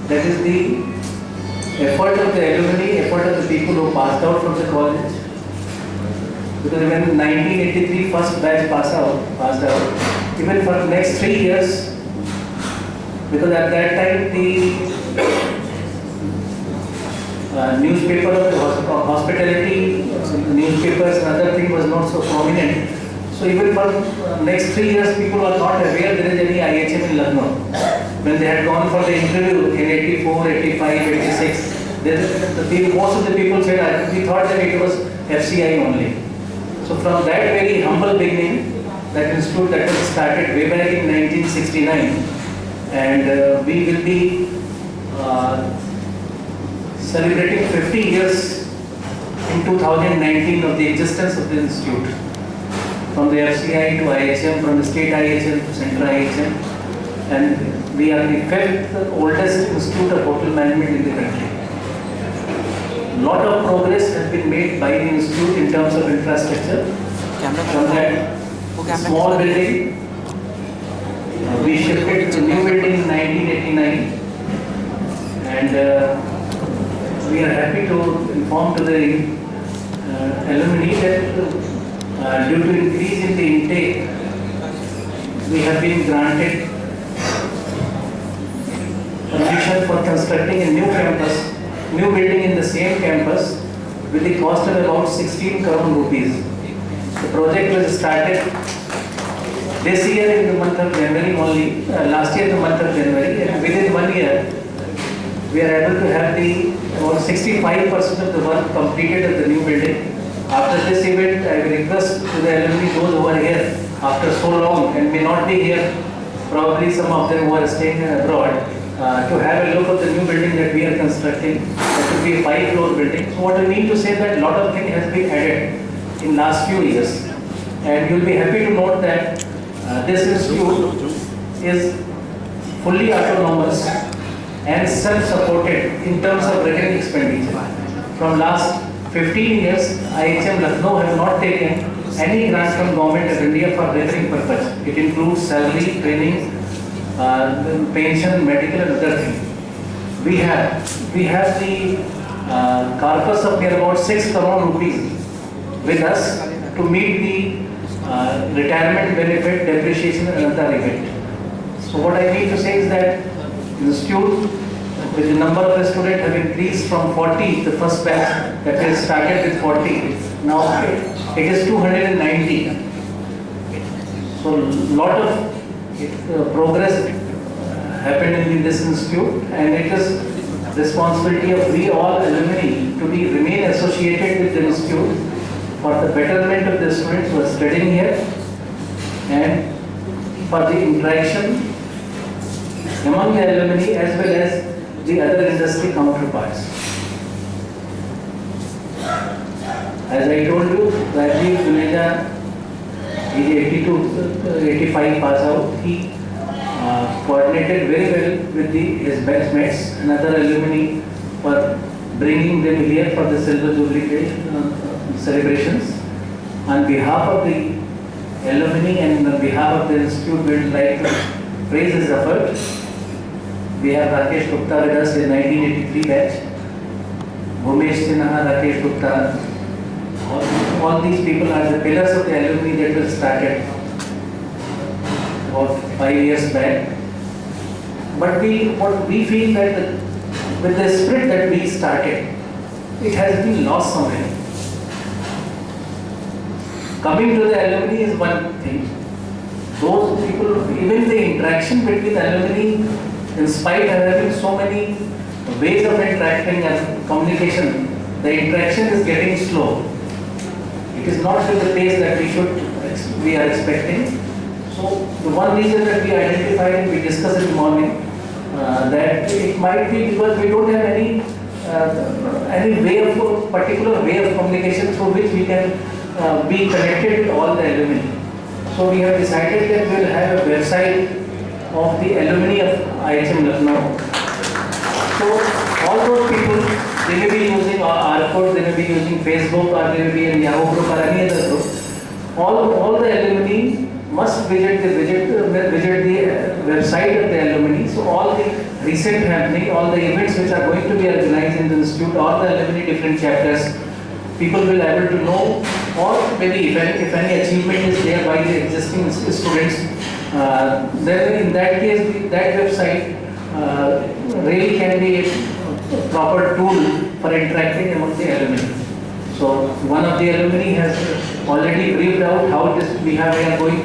That is the effort of the alumni, effort of the people who passed out from the college. Because when 1983 first batch passed out, even for the next 3 years, because at that time the newspaper of the hospitality, newspapers and other thing was not so prominent. So even for next 3 years, people were not aware there is any IHM in Lucknow. When they had gone for the interview in 84, 85, 86, most of the people said, we thought that it was FCI only. So from that very humble beginning, that institute that was started way back in 1969, and we will be celebrating 50 years in 2019 of the existence of the institute. From the FCI to IHM, from the state IHM to central IHM, and we are the 5th oldest institute of hotel management in the country. Lot of progress has been made by the institute in terms of infrastructure. From that small building, we shifted to new building in 1989, and we are happy to inform to the alumni that due to increase in the intake, we have been granted permission for constructing a new campus, new building in the same campus with the cost of about 16 crore rupees. The project was started this year in the month of January only, last year in the month of January, and within 1 year we are able to have about 65% of the work completed of the new building. After this event, I will request to the alumni, those who are here after so long and may not be here, probably some of them who are staying abroad, to have a look at the new building that we are constructing. That will be a 5-floor building. So what I mean to say that a lot of things has been added in last few years, and you will be happy to note that this institute is fully autonomous and self-supported in terms of recurring expenditure. From last 15 years, IHM Lucknow have not taken any grant from Government of India for recurring purpose. It includes salary, training, pension, medical and other things. We have the corpus of near about 6 crore rupees with us to meet the retirement benefit, depreciation and other event. So what I mean to say is that the institute, with the number of students have increased from 40, the first batch that we started with 40, now it is 290. So lot of progress happened in this institute, and it is responsibility of we all alumni to remain associated with the institute for the betterment of the students who are studying here and for the interaction among the alumni as well as the other industry counterparts. As I told you, Rajiv Juneja is 85 pass out. He coordinated very well with his batchmates and other alumni for bringing them here for the Silver Jubilee celebrations. On behalf of the alumni and on behalf of the institute, we would like to praise his effort. We have Rakesh Gupta with us in 1983 batch, Bhumesh Sinha, Rakesh Gupta. All these people are the pillars of the alumni that was started about 5 years back. But what we feel that with the spirit that we started, it has been lost somewhere. Coming to the alumni is one thing. Those people, even the interaction between alumni, in spite of having so many ways of interacting and communication, the interaction is getting slow. It is not at the pace that we are expecting. So the one reason that we identified and we discussed in the morning, that it might be because we don't have any particular way of communication through which we can be connected with all the alumni. So we have decided that we will have a website of the alumni of IHM Lucknow. So all those people, they may be using our code, they may be using Facebook, or they may be in Yahoo group or any other group. All the alumni must visit the website of the alumni. So all the recent happening, all the events which are going to be organized in the institute or the alumni different chapters, people will able to know, or maybe if any achievement is there by the existing students, then in that case that website really can be a proper tool for interacting among the alumni. So one of the alumni has already briefed out how this we are going